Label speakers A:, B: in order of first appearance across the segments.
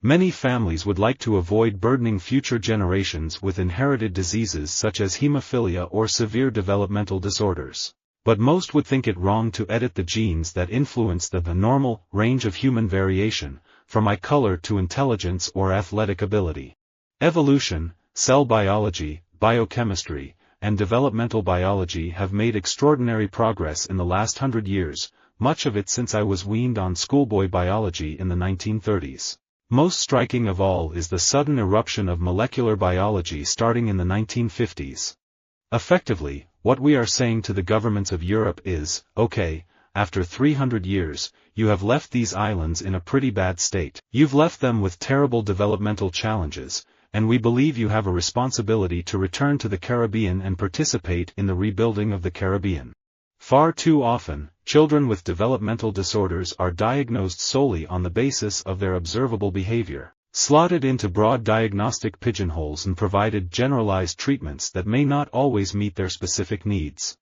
A: Many families would like to avoid burdening future generations with inherited diseases such as haemophilia or severe developmental disorders. But most would think it wrong to edit the genes that influence the normal range of human variation, from eye color to intelligence or athletic ability. Evolution, cell biology, biochemistry, and developmental biology have made extraordinary progress in the last 100 years, much of it since I was weaned on schoolboy biology in the 1930s. Most striking of all is the sudden eruption of molecular biology starting in the 1950s. Effectively, what we are saying to the governments of Europe is, okay, after 300 years, you have left these islands in a pretty bad state. You've left them with terrible developmental challenges, and we believe you have a responsibility to return to the Caribbean and participate in the rebuilding of the Caribbean. Far too often, children with developmental disorders are diagnosed solely on the basis of their observable behavior, slotted into broad diagnostic pigeonholes and provided generalized treatments that may not always meet their specific needs.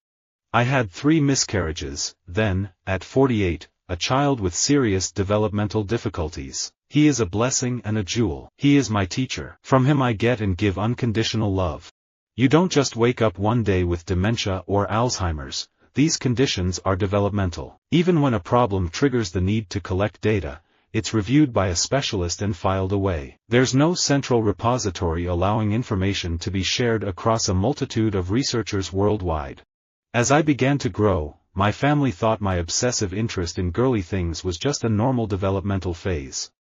A: I had 3 miscarriages, then, at 48, a child with serious developmental difficulties. He is a blessing and a jewel. He is my teacher. From him I get and give unconditional love. You don't just wake up one day with dementia or Alzheimer's. These conditions are developmental. Even when a problem triggers the need to collect data, it's reviewed by a specialist and filed away. There's no central repository allowing information to be shared across a multitude of researchers worldwide. As I began to grow, my family thought my obsessive interest in girly things was just a normal developmental phase.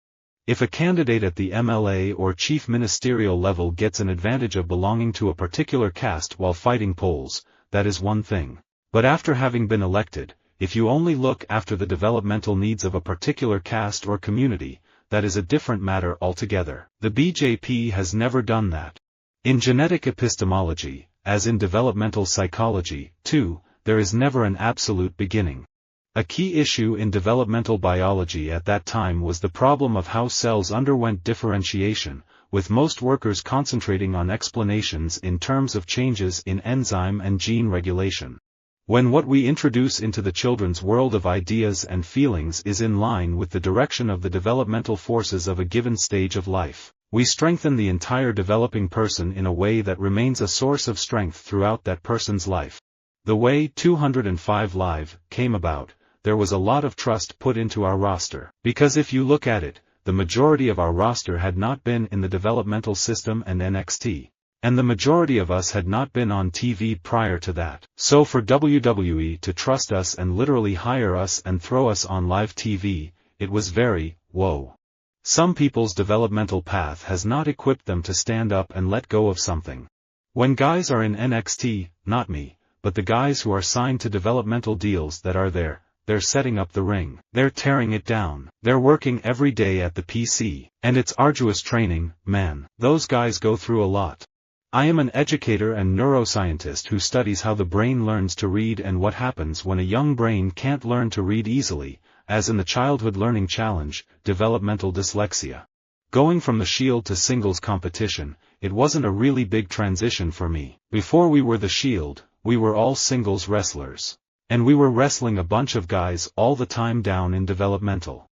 A: If a candidate at the MLA or chief ministerial level gets an advantage of belonging to a particular caste while fighting polls, that is one thing. But after having been elected, if you only look after the developmental needs of a particular caste or community, that is a different matter altogether. The BJP has never done that. In genetic epistemology, as in developmental psychology, too, there is never an absolute beginning. A key issue in developmental biology at that time was the problem of how cells underwent differentiation, with most workers concentrating on explanations in terms of changes in enzyme and gene regulation. When what we introduce into the children's world of ideas and feelings is in line with the direction of the developmental forces of a given stage of life, we strengthen the entire developing person in a way that remains a source of strength throughout that person's life. The way 205 Live came about, there was a lot of trust put into our roster. Because if you look at it, the majority of our roster had not been in the developmental system and NXT. And the majority of us had not been on TV prior to that. So for WWE to trust us and literally hire us and throw us on live TV, it was very, whoa. Some people's developmental path has not equipped them to stand up and let go of something. When guys are in NXT, not me, but the guys who are signed to developmental deals that are there, they're setting up the ring. They're tearing it down. They're working every day at the PC. And it's arduous training, man. Those guys go through a lot. I am an educator and neuroscientist who studies how the brain learns to read and what happens when a young brain can't learn to read easily, as in the childhood learning challenge, developmental dyslexia. Going from the Shield to singles competition, it wasn't a really big transition for me. Before we were the Shield, we were all singles wrestlers. And we were wrestling a bunch of guys all the time down in developmental.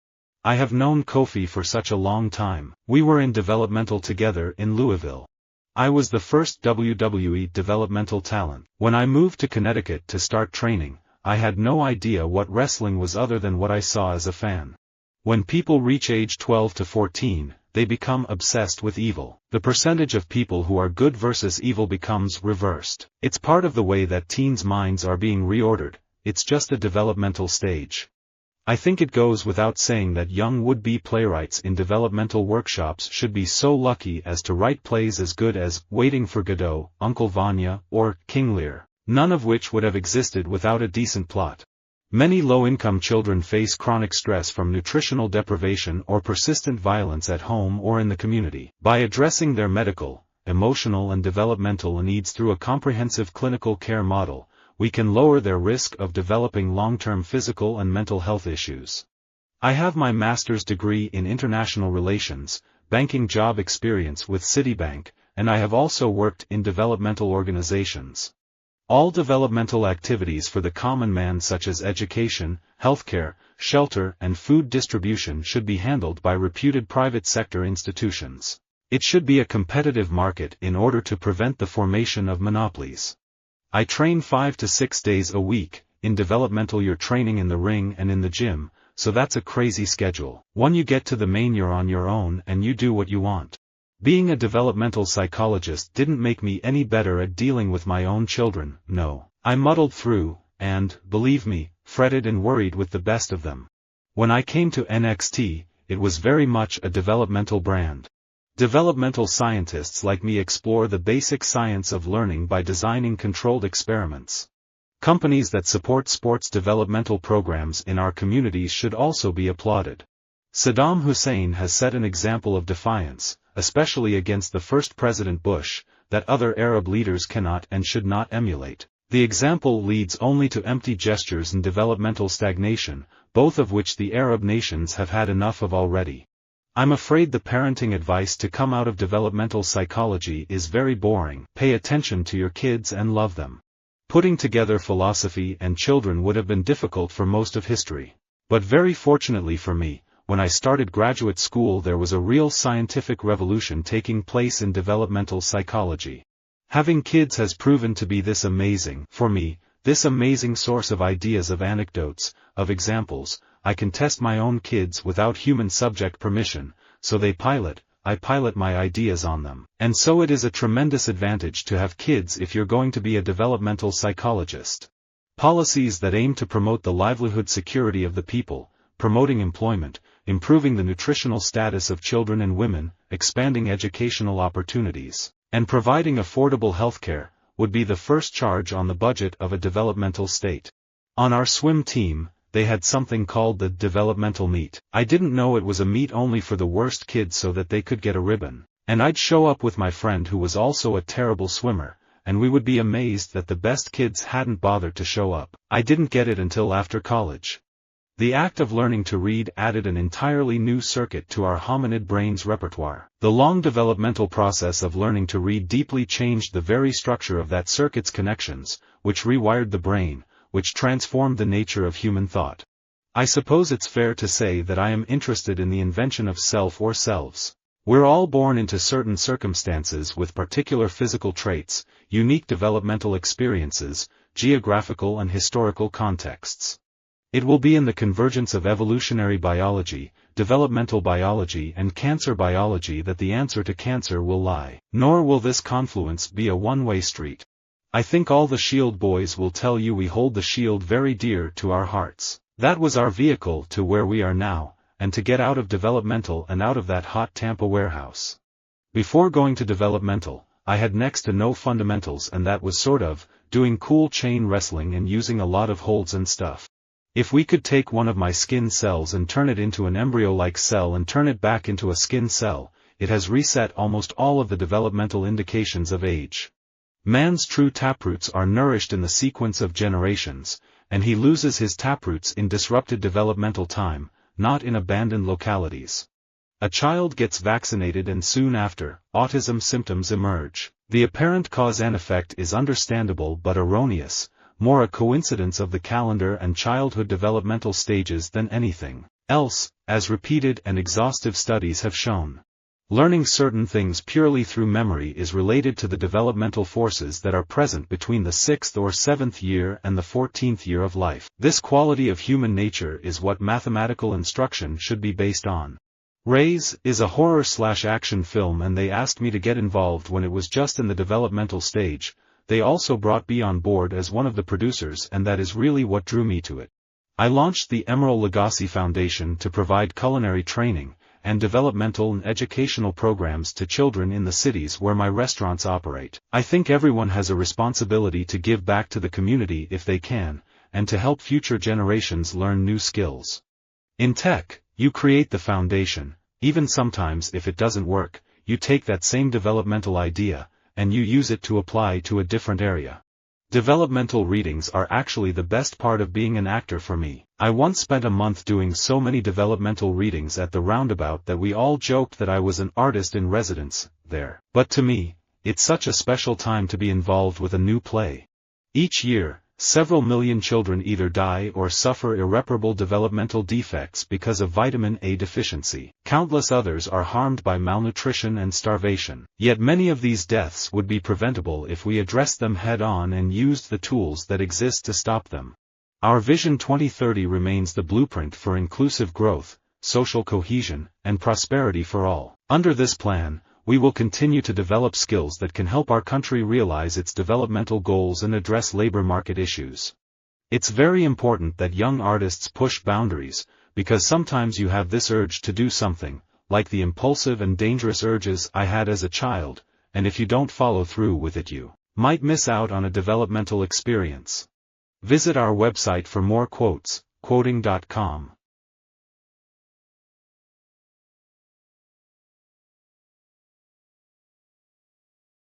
A: I have known Kofi for such a long time. We were in developmental together in Louisville. I was the first WWE developmental talent. When I moved to Connecticut to start training, I had no idea what wrestling was other than what I saw as a fan. When people reach age 12 to 14, they become obsessed with evil. The percentage of people who are good versus evil becomes reversed. It's part of the way that teens' minds are being reordered. It's just a developmental stage. I think it goes without saying that young would-be playwrights in developmental workshops should be so lucky as to write plays as good as Waiting for Godot, Uncle Vanya, or King Lear, none of which would have existed without a decent plot. Many low-income children face chronic stress from nutritional deprivation or persistent violence at home or in the community. By addressing their medical, emotional and developmental needs through a comprehensive clinical care model, we can lower their risk of developing long-term physical and mental health issues. I have my master's degree in international relations, banking job experience with Citibank, and I have also worked in developmental organizations. All developmental activities for the common man such as education, healthcare, shelter and food distribution should be handled by reputed private sector institutions. It should be a competitive market in order to prevent the formation of monopolies. I train 5 to 6 days a week. In developmental you're training in the ring and in the gym, so that's a crazy schedule. When you get to the main you're on your own and you do what you want. Being a developmental psychologist didn't make me any better at dealing with my own children, no. I muddled through, and, believe me, fretted and worried with the best of them. When I came to NXT, it was very much a developmental brand. Developmental scientists like me explore the basic science of learning by designing controlled experiments. Companies that support sports developmental programs in our communities should also be applauded. Saddam Hussein has set an example of defiance, especially against the first President Bush, that other Arab leaders cannot and should not emulate. The example leads only to empty gestures and developmental stagnation, both of which the Arab nations have had enough of already. I'm afraid the parenting advice to come out of developmental psychology is very boring. Pay attention to your kids and love them. Putting together philosophy and children would have been difficult for most of history. But very fortunately for me, when I started graduate school there was a real scientific revolution taking place in developmental psychology. Having kids has proven to be this amazing, for me, this amazing source of ideas, of anecdotes, of examples. I can test my own kids without human subject permission, so they pilot, I pilot my ideas on them. And so it is a tremendous advantage to have kids if you're going to be a developmental psychologist. Policies that aim to promote the livelihood security of the people, promoting employment, improving the nutritional status of children and women, expanding educational opportunities, and providing affordable healthcare, would be the first charge on the budget of a developmental state. On our swim team, they had something called the developmental meet. I didn't know it was a meet only for the worst kids so that they could get a ribbon. And I'd show up with my friend who was also a terrible swimmer, and we would be amazed that the best kids hadn't bothered to show up. I didn't get it until after college. The act of learning to read added an entirely new circuit to our hominid brain's repertoire. The long developmental process of learning to read deeply changed the very structure of that circuit's connections, which rewired the brain, which transformed the nature of human thought. I suppose it's fair to say that I am interested in the invention of self or selves. We're all born into certain circumstances with particular physical traits, unique developmental experiences, geographical and historical contexts. It will be in the convergence of evolutionary biology, developmental biology and cancer biology that the answer to cancer will lie. Nor will this confluence be a one-way street. I think all the Shield boys will tell you we hold the Shield very dear to our hearts. That was our vehicle to where we are now, and to get out of developmental and out of that hot Tampa warehouse. Before going to developmental, I had next to no fundamentals, and that was sort of doing cool chain wrestling and using a lot of holds and stuff. If we could take one of my skin cells and turn it into an embryo-like cell and turn it back into a skin cell, it has reset almost all of the developmental indications of age. Man's true taproots are nourished in the sequence of generations, and he loses his taproots in disrupted developmental time, not in abandoned localities. A child gets vaccinated and soon after, autism symptoms emerge. The apparent cause and effect is understandable but erroneous, more a coincidence of the calendar and childhood developmental stages than anything else, as repeated and exhaustive studies have shown. Learning certain things purely through memory is related to the developmental forces that are present between the 6th or 7th year and the 14th year of life. This quality of human nature is what mathematical instruction should be based on. Raise is a horror/action film, and they asked me to get involved when it was just in the developmental stage. They also brought me on board as one of the producers, and that is really what drew me to it. I launched the Emerald Lagasse Foundation to provide culinary training and developmental and educational programs to children in the cities where my restaurants operate. I think everyone has a responsibility to give back to the community if they can, and to help future generations learn new skills. In tech, you create the foundation. Even sometimes if it doesn't work, you take that same developmental idea, and you use it to apply to a different area. Developmental readings are actually the best part of being an actor for me. I once spent a month doing so many developmental readings at the Roundabout that we all joked that I was an artist in residence there. But to me, it's such a special time to be involved with a new play. Each year, several million children either die or suffer irreparable developmental defects because of vitamin A deficiency. Countless others are harmed by malnutrition and starvation. Yet many of these deaths would be preventable if we addressed them head-on and used the tools that exist to stop them. Our Vision 2030 remains the blueprint for inclusive growth, social cohesion, and prosperity for all. Under this plan, we will continue to develop skills that can help our country realize its developmental goals and address labor market issues. It's very important that young artists push boundaries, because sometimes you have this urge to do something, like the impulsive and dangerous urges I had as a child, and if you don't follow through with it you might miss out on a developmental experience. Visit our website for more quotes, quoting.com.